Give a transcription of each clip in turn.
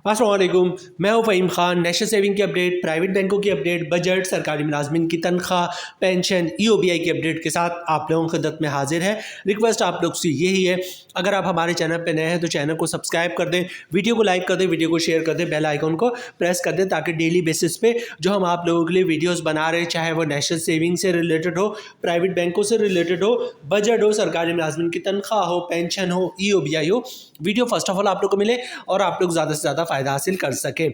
अस्सलाम वालेकुम, मैं हूं फ़हीम खान। नेशनल सेविंग की अपडेट, प्राइवेट बैंकों की अपडेट, बजट, सरकारी मुलाजमिन की तनख्वाह, पेंशन, EOBI की अपडेट के साथ आप लोगों की खिदमत में हाजिर है। रिक्वेस्ट आप लोग से यही है, अगर आप हमारे चैनल पर नए हैं तो चैनल को सब्सक्राइब कर दें, वीडियो को लाइक कर दें, वीडियो को शेयर कर दें, बेल आइकन को प्रेस कर दें ताकि डेली बेसिस पे जो हम आप लोगों के लिए वीडियोस बना रहे हैं, चाहे वो नेशनल सेविंग से रिलेटेड हो, प्राइवेट बैंकों से रिलेटेड हो, बजट हो, सरकारी मुलाजमिन की तनख्वाह हो, पेंशन हो, EOBI हो, वीडियो फर्स्ट ऑफ ऑल आप लोग को मिले और आप लोग ज़्यादा से ज़्यादा फ़ायदा हासिल कर सकें।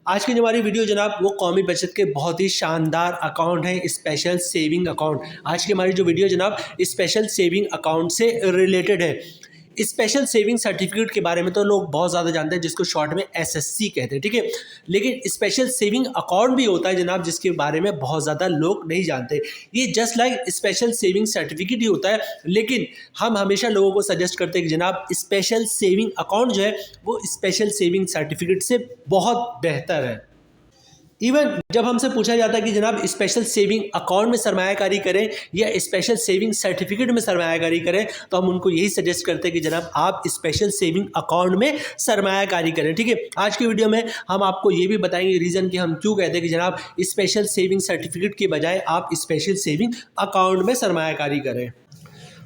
आज की जो हमारी वीडियो जनाब वो कौमी बचत के बहुत ही शानदार अकाउंट है, स्पेशल सेविंग अकाउंट। आज की हमारी जो वीडियो जनाब स्पेशल सेविंग अकाउंट से रिलेटेड है। स्पेशल सेविंग सर्टिफिकेट के बारे में तो लोग बहुत ज़्यादा जानते हैं, जिसको शॉर्ट में SSC कहते हैं, ठीक है। लेकिन स्पेशल सेविंग अकाउंट भी होता है जनाब, जिसके बारे में बहुत ज़्यादा लोग नहीं जानते। ये just like special saving certificate ही होता है, लेकिन हम हमेशा लोगों को सजेस्ट करते हैं कि जनाब स्पेशल सेविंग अकाउंट जो है वो स्पेशल सेविंग सर्टिफिकेट से बहुत बेहतर है। इवन जब हमसे पूछा जाता है कि जनाब स्पेशल सेविंग अकाउंट में सरमायाकारी करें या स्पेशल सेविंग सर्टिफिकेट में सरमायाकारी करें, तो हम उनको यही सजेस्ट करते हैं कि जनाब आप स्पेशल सेविंग अकाउंट में सरमायाकारी करें, ठीक है। आज की वीडियो में हम आपको ये भी बताएंगे रीज़न कि हम क्यों कहते हैं कि जनाब स्पेशल सेविंग सर्टिफिकेट के बजाय आप स्पेशल सेविंग अकाउंट में सरमायाकारी करें।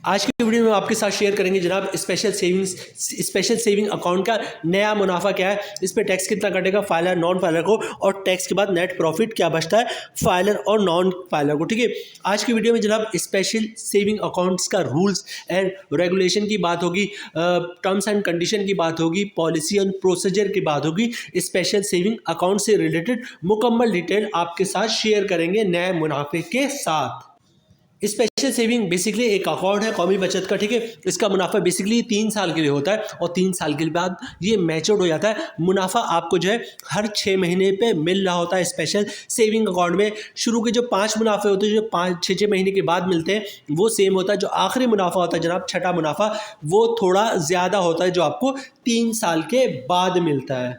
आज की वीडियो में आपके साथ शेयर करेंगे जनाब स्पेशल सेविंग अकाउंट का नया मुनाफा क्या है, इस पर टैक्स कितना कटेगा फाइलर नॉन फाइलर को, और टैक्स के बाद नेट प्रॉफिट क्या बचता है फाइलर और नॉन फाइलर को, ठीक है। आज की वीडियो में जनाब स्पेशल सेविंग अकाउंट्स का रूल्स एंड रेगुलेशन की बात होगी, टर्म्स एंड कंडीशन की बात होगी, पॉलिसी एंड प्रोसीजर की बात होगी। स्पेशल सेविंग अकाउंट से रिलेटेड मुकम्मल डिटेल आपके साथ शेयर करेंगे नए मुनाफे के साथ। स्पेशल सेविंग बेसिकली एक अकाउंट है कौमी बचत का, ठीक है। इसका मुनाफा बेसिकली 3 साल के लिए होता है और 3 साल के बाद ये मैच्योर्ड हो जाता है। मुनाफा आपको जो है हर 6 महीने पे मिल रहा होता है। स्पेशल सेविंग अकाउंट में शुरू के जो 5 मुनाफे होते हैं, जो 5-6 महीने के बाद मिलते हैं, वो सेम होता है। जो आखिरी मुनाफा होता है जनाब, छठा मुनाफा, वो थोड़ा ज़्यादा होता है, जो आपको 3 साल के बाद मिलता है।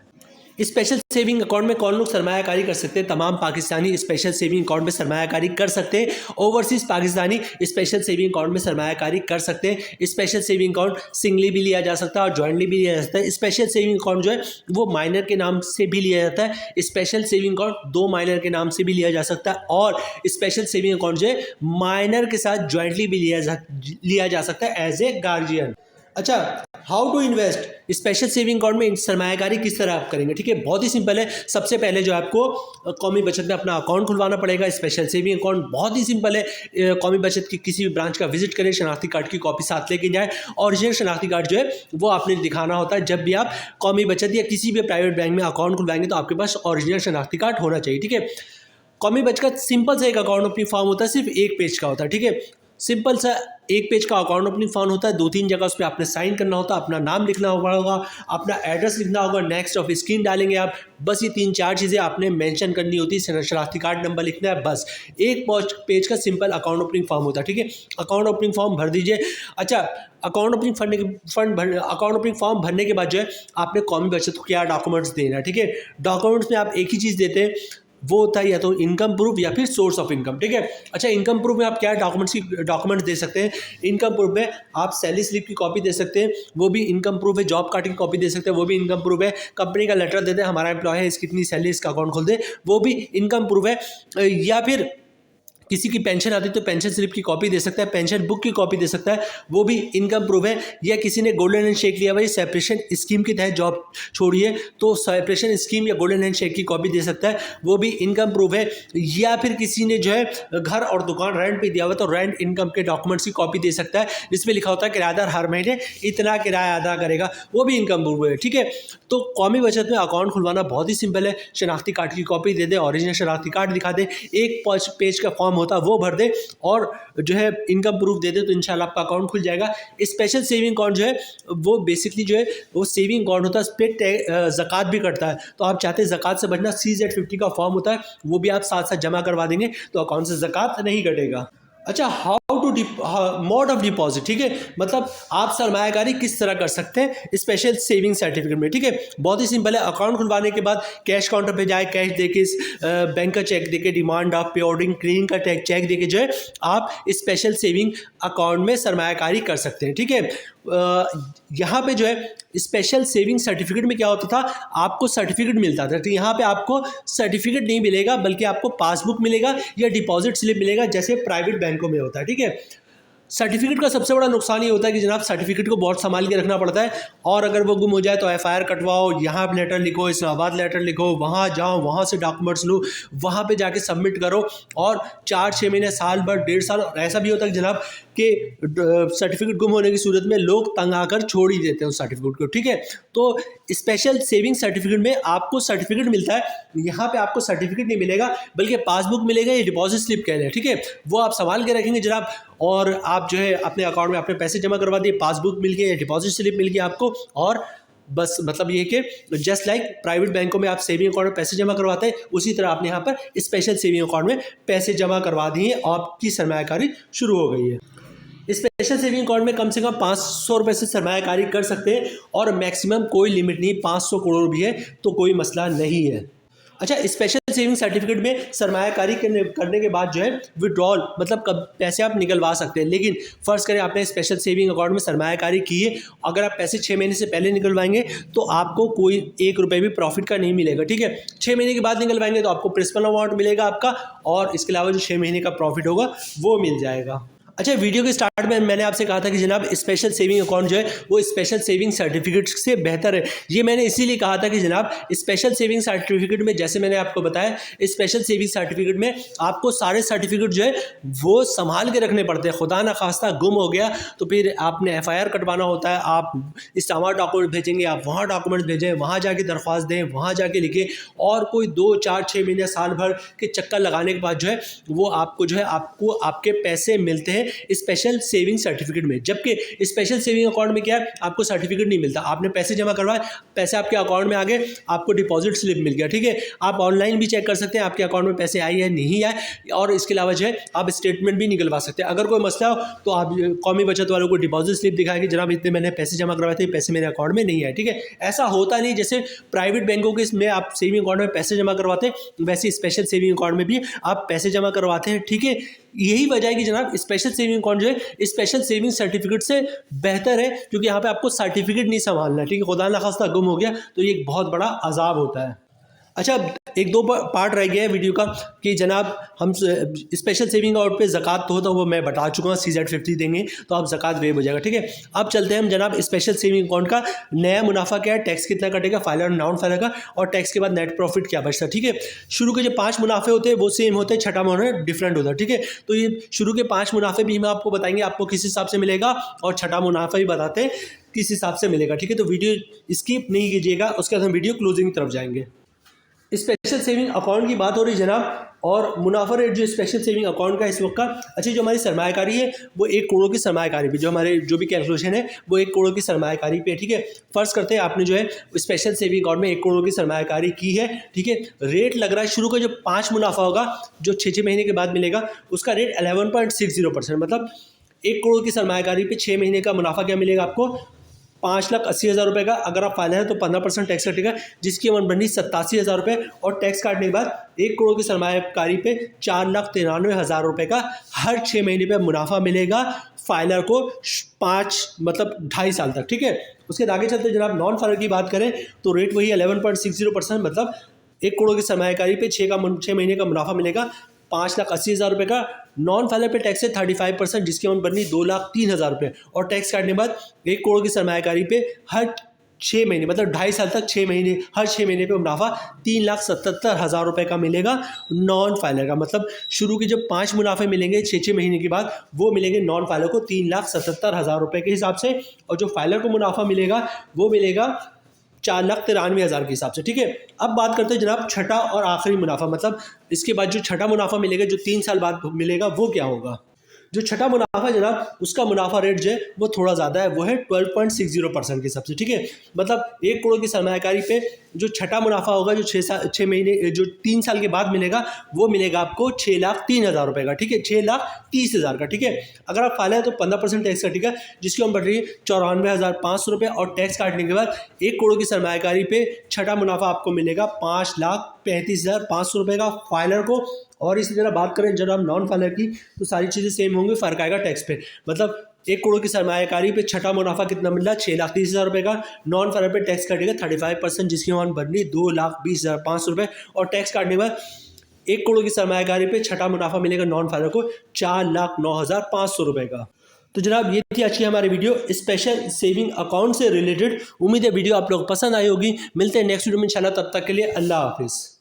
स्पेशल सेविंग अकाउंट में कौन लोग सरमायाकारी कर सकते हैं? तमाम पाकिस्तानी स्पेशल सेविंग अकाउंट में सरमायाकारी कर सकते हैं। Overseas Pakistani special saving account में सरमायाकारी कर सकते हैं। स्पेशल सेविंग अकाउंट सिंगली भी लिया जा सकता है और जॉइंटली भी लिया जा सकता है। स्पेशल सेविंग अकाउंट जो है वो माइनर के नाम से भी लिया जाता है। स्पेशल सेविंग अकाउंट 2 माइनर के नाम से भी लिया जा सकता है, और स्पेशल सेविंग अकाउंट जो है माइनर के साथ जॉइंटली भी लिया जा सकता है एज ए गार्जियन। अच्छा, how to invest special saving account में सरमायाकारी किस तरह आप करेंगे, ठीक है। बहुत ही सिंपल है। सबसे पहले जो आपको कौमी बचत में अपना अकाउंट खुलवाना पड़ेगा। स्पेशल सेविंग अकाउंट बहुत ही सिंपल है। कौमी बचत की किसी भी ब्रांच का विजिट करें, शनाख्ती कार्ड की कॉपी साथ लेके जाए। ओरिजिनल शनाख्ती कार्ड जो है वो आपने दिखाना होता है। जब भी आप कौमी बचत या किसी भी प्राइवेट बैंक में अकाउंट खुलवाएंगे तो आपके पास ओरिजिनल शनाख्ती कार्ड होना चाहिए, ठीक है। कौमी बचत का सिंपल सा एक अकाउंट ओपनिंग फॉर्म होता है, सिर्फ 1 पेज का होता है, ठीक है। सिंपल सा 1 पेज का अकाउंट ओपनिंग फॉर्म होता है। 2-3 जगह उस पर आपने साइन करना होता है, अपना नाम लिखना होगा, अपना एड्रेस लिखना होगा, नेक्स्ट ऑफ स्क्रीन डालेंगे आप। बस ये 3-4 चीज़ें आपने मेंशन करनी होती है। शनाख्ती कार्ड नंबर लिखना है, बस 1 पेज का सिंपल अकाउंट ओपनिंग फॉर्म होता है, ठीक है। अकाउंट ओपनिंग फॉर्म भर दीजिए। अच्छा, अकाउंट ओपनिंग फॉर्म भरने के बाद जो है आपने कौमी बचत को क्या डॉक्यूमेंट्स देना है, ठीक है। डॉक्यूमेंट्स में आप एक ही चीज़ देते हैं, वो होता है या तो इनकम प्रूफ या फिर सोर्स ऑफ इनकम, ठीक है। अच्छा, इनकम प्रूफ में आप क्या डॉक्यूमेंट्स दे सकते हैं? इनकम प्रूफ में आप सैलरी स्लिप की कॉपी दे सकते हैं, वो भी इनकम प्रूफ है। जॉब कार्ड की कॉपी दे सकते हैं, वो भी इनकम प्रूफ है। कंपनी का लेटर देते हैं, हमारा एम्प्लॉय है, इसकी इतनी सैलरी, इसका अकाउंट खोल दे, वो भी इनकम प्रूफ है। या फिर किसी की पेंशन आती है तो पेंशन स्लिप की कॉपी दे सकता है, पेंशन बुक की कॉपी दे सकता है, वो भी इनकम प्रूफ है। या किसी ने गोल्डन हैंड शेक लिया, भाई सेपरेशन स्कीम के तहत जॉब छोड़िए तो सेपरेशन स्कीम या गोल्डन हैंड शेक की कॉपी दे सकता है, वो भी इनकम प्रूफ है। या फिर किसी ने जो है घर और दुकान रेंट पे दिया हुआ तो रेंट इनकम के डॉक्यूमेंट्स की कॉपी दे सकता है, जिसमें लिखा होता है किराएदार हर महीने इतना किराया अदा करेगा, वो भी इनकम प्रूफ है, ठीक है। तो कौमी बचत में अकाउंट खुलवाना बहुत ही सिंपल है। शनाख्ती कार्ड की कॉपी दे दे, ओरिजिनल शनाख्ती कार्ड दिखा दे, 1 पेज का फॉर्म होता है वो भर दे, और जो है इनकम प्रूफ दे दे, तो इंशाल्लाह आपका अकाउंट खुल जाएगा। स्पेशल सेविंग अकाउंट जो है वो बेसिकली जो है वो सेविंग अकाउंट होता है, उस पर ज़कात भी कटता है। तो आप चाहते हैं ज़कात से बचना, CZ50 का फॉर्म होता है, वो भी आप साथ साथ जमा करवा देंगे तो अकाउंट से ज़कात नहीं कटेगा। अच्छा, how to mode of deposit, ठीक है, मतलब आप सरमायाकारी किस तरह कर सकते हैं स्पेशल सेविंग सर्टिफिकेट में, ठीक है। बहुत ही सिंपल है। अकाउंट खुलवाने के बाद कैश काउंटर पे जाए, कैश देके, बैंक का चेक देके, डिमांड ऑफ पे ऑर्डरिंग क्लीनिंग का चेक देके जो है आप स्पेशल सेविंग अकाउंट में सरमायाकारी कर सकते हैं, ठीक है। यहाँ पे जो है स्पेशल सेविंग सर्टिफिकेट में क्या होता था, आपको सर्टिफिकेट मिलता था, तो यहाँ पे आपको सर्टिफिकेट नहीं मिलेगा बल्कि आपको पासबुक मिलेगा या डिपॉजिट स्लिप मिलेगा, जैसे प्राइवेट बैंकों में होता है, ठीक है। सर्टिफिकेट का सबसे बड़ा नुकसान ये होता है कि जनाब सर्टिफिकेट को बहुत संभाल के रखना पड़ता है, और अगर वो गुम हो जाए तो एफआईआर कटवाओ, यहाँ पे लेटर लिखो, इस्लामाबाद लेटर लिखो, वहाँ जाओ, वहाँ से डॉक्यूमेंट्स लो, वहाँ पे जाके सबमिट करो, और 4-6 महीने, साल भर, 1.5 साल ऐसा भी होता है कि जनाब कि सर्टिफिकेट गुम होने की सूरत में लोग तंग आकर छोड़ ही देते हैं उस सर्टिफिकेट को, ठीक है। तो स्पेशल सेविंग सर्टिफिकेट में आपको सर्टिफिकेट मिलता है, यहाँ पे आपको सर्टिफिकेट नहीं मिलेगा बल्कि पासबुक मिलेगा या डिपॉजिट स्लिप कह रहे हैं, ठीक है। वो आप संभाल के रखेंगे जनाब, और आप जो है अपने अकाउंट में अपने पैसे जमा करवा दिए, पासबुक मिल गया या डिपॉजिट स्लिप मिल गया आपको, और बस मतलब ये कि जस्ट लाइक प्राइवेट बैंकों में आप सेविंग अकाउंट में पैसे जमा करवाते हैं, उसी तरह आपने यहाँ पर स्पेशल सेविंग अकाउंट में पैसे जमा करवा दिए और आपकी सरमायाकारी शुरू हो गई है। स्पेशल सेविंग अकाउंट में कम से कम 500 रुपये से सरमायाकारी कर सकते हैं, और मैक्सिमम कोई लिमिट नहीं, 500 करोड़ भी है तो कोई मसला नहीं है। अच्छा, स्पेशल सेविंग सर्टिफिकेट में सरमायाकारी करने के बाद जो है विड्रॉल, मतलब कब पैसे आप निकलवा सकते हैं, लेकिन फ़र्ज़ करें आपने स्पेशल सेविंग अकाउंट में सरमायाकारी की है, अगर आप पैसे 6 महीने से पहले निकलवाएंगे तो आपको कोई 1 रुपये भी प्रॉफिट का नहीं मिलेगा, ठीक है। 6 महीने के बाद निकलवाएंगे तो आपको प्रिंसिपल अमाउंट मिलेगा आपका, और इसके अलावा जो 6 महीने का प्रॉफिट होगा वो मिल जाएगा। अच्छा, वीडियो के स्टार्ट में मैंने आपसे कहा था कि जनाब स्पेशल सेविंग अकाउंट जो है वो स्पेशल सेविंग सर्टिफिकेट से बेहतर है। ये मैंने इसीलिए कहा था कि जनाब स्पेशल सेविंग सर्टिफिकेट में, जैसे मैंने आपको बताया, स्पेशल सेविंग सर्टिफिकेट में आपको सारे सर्टिफिकेट जो है वो संभाल के रखने पड़ते हैं। खुदा न खास्ता गुम हो गया तो फिर आपने एफआईआर कटवाना होता है, आप इस्लामाबाद डॉक्यूमेंट भेजेंगे, आप वहाँ डॉक्यूमेंट भेजें, वहाँ जाके दरख्वास्त दें, वहाँ जाके लिखें, और कोई 2-4-6 महीने, साल भर के चक्कर लगाने के बाद जो है वो आपको जो है आपको आपके पैसे मिलते हैं स्पेशल सेविंग सर्टिफिकेट में। जबकि स्पेशल सेविंग अकाउंट में क्या है, आपको सर्टिफिकेट नहीं मिलता, आपने पैसे जमा करवाए, पैसे आपके अकाउंट में आ गए, आपको डिपॉजिट स्लिप मिल गया, ठीक है। आप ऑनलाइन भी चेक कर सकते हैं आपके अकाउंट में पैसे आए या नहीं आए, और इसके अलावा जो है आप स्टेटमेंट भी निकलवा सकते हैं। अगर कोई मसला हो तो आप कौमी बचत वालों को डिपॉजिट स्लिप दिखाएं कि जनाब इतने मैंने पैसे जमा करवाए थे, पैसे मेरे अकाउंट में नहीं आए, ठीक है। ऐसा होता नहीं, जैसे प्राइवेट बैंकों के इसमें आप सेविंग अकाउंट में पैसे जमा करवाते हैं, वैसे स्पेशल सेविंग अकाउंट में भी आप पैसे जमा करवाते हैं, ठीक है। यही वजह है कि जनाब स्पेशल सेविंग अकाउंट जो है स्पेशल सेविंग सर्टिफिकेट से बेहतर है, क्योंकि यहाँ पे आपको सर्टिफिकेट नहीं संभालना है, ठीक है। खुदा न खास्ता गुम हो गया तो ये एक बहुत बड़ा अजाब होता है। अच्छा, 1-2 पार्ट रह गया है वीडियो का कि जनाब हम स्पेशल सेविंग अकाउंट पे ज़कात तो होता है, वो मैं बता चुका हूँ, CZ50 देंगे तो आप ज़कात वेव हो जाएगा, ठीक है। अब चलते हैं हम जनाब स्पेशल सेविंग अकाउंट का नया मुनाफा क्या है, टैक्स कितना कटेगा, फाइलर और नॉन फाइलर का, और टैक्स के बाद नेट प्रॉफिट क्या बचता है, ठीक है। शुरू के जो 5 मुनाफे होते हैं वो सेम होते हैं, छठा मुनाफा डिफरेंट होता है, ठीक है। तो ये शुरू के 5 मुनाफे भी हम आपको बताएंगे आपको किस हिसाब से मिलेगा, और छठा मुनाफा भी बताते हैं किस हिसाब से मिलेगा, ठीक है। तो वीडियो स्किप नहीं कीजिएगा, उसके बाद हम वीडियो क्लोजिंग की तरफ जाएंगे। स्पेशल सेविंग अकाउंट की बात हो रही है जनाब, और मुनाफा रेट जो स्पेशल सेविंग अकाउंट का इस वक्त का, अच्छा जो हमारी सरमायाकारी है वो 1 करोड़ की सरमायाकारी पे, जो भी कैलकुलेशन है वो 1 करोड़ की सरमायाकारी पे, ठीक है। फ़र्ज़ करते हैं आपने जो है स्पेशल सेविंग अकाउंट में 1 करोड़ की सरमायाकारी की है, ठीक है। रेट लग रहा है शुरू का जो 5 मुनाफा होगा जो 6-6 महीने के बाद मिलेगा, उसका रेट 11.60%, मतलब 1 करोड़ की सरमायाकारी पे 6 महीने का मुनाफा क्या मिलेगा आपको, 5,80,000 रुपये का। अगर आप फाइनल है तो 15% टैक्स कटेगा, जिसकी अमाउंट बनी 87,000 रुपये, और टैक्स काटने के बाद 1 करोड़ की सरमायाकारी पे 4,93,000 रुपये का हर 6 महीने पे मुनाफा मिलेगा फाइलर को 2.5 साल तक, ठीक है। उसके आगे चलते जनाब नॉन फाइलर की बात करें तो रेट वही 11.60%, मतलब 1 करोड़ की सरमायाकारी पे 6 महीने का मुनाफा मिलेगा 5,80,000 रुपये का। नॉन फाइलर पे टैक्स है 35%, जिसकी अमाउंट बननी 2,03,000 रुपये, और टैक्स काटने के बाद 1 करोड़ की सरमायाकारी पे हर 6 महीने, मतलब 2.5 साल तक 6 महीने, हर 6 महीने पे मुनाफा 3,77,000 रुपये का मिलेगा नॉन फाइलर का। मतलब शुरू के जब 5 मुनाफे मिलेंगे 6-6 महीने के बाद, वो मिलेंगे नॉन फाइलर को 3,77,000 रुपये के हिसाब से, और जो फाइलर को मुनाफा मिलेगा वो मिलेगा 4,93,000 के हिसाब से, ठीक है। अब बात करते हैं जनाब छठा और आखिरी मुनाफा, मतलब इसके बाद जो छठा मुनाफा मिलेगा जो 3 साल बाद मिलेगा वो क्या होगा। जो छठा मुनाफा जनाब, उसका मुनाफा रेट जो है वो थोड़ा ज़्यादा है, वो है 12.60% के हिसाब से, ठीक है। मतलब 1 करोड़ की सरमायाकारी पे जो छठा मुनाफा होगा, जो 6 महीने, जो 3 साल के बाद मिलेगा, वो मिलेगा आपको 6,03,000 रुपये का, ठीक है, 6,30,000 का, ठीक है। अगर आप फाइल है तो 15% टैक्स कटेगा, जिसकी हम बढ़ रही है 94,500 रुपये, और टैक्स काटने के बाद 1 करोड़ की सरमायाकारी पे छठा मुनाफा आपको मिलेगा 5,35,500 रुपये का फाइलर को। और इसी तरह बात करें जब हम नॉन फाइलर की, तो सारी चीज़ें सेम होंगी, फ़र्क आएगा टैक्स पे। मतलब 1 करोड़ की सरमायाकारी पे छठा मुनाफा कितना मिल रहा है, 6,30,000 रुपये का। नॉन फाइलर पे टैक्स काटेगा 35%, जिसकी अमाउंट बननी 2,20,500 रुपये, और टैक्स काटने के बाद 1 करोड़ की सरमायाकारी पे छठा मुनाफा मिलेगा नॉन फाइलर को 4,09,500 रुपये का। तो जनाब, ये थी आज की हमारी वीडियो स्पेशल सेविंग अकाउंट से रिलेटेड। उम्मीद है वीडियो आप लोग पसंद आई होगी। मिलते हैं नेक्स्ट वीडियो में इंशाल्लाह, तब तक के लिए अल्लाह हाफिज़।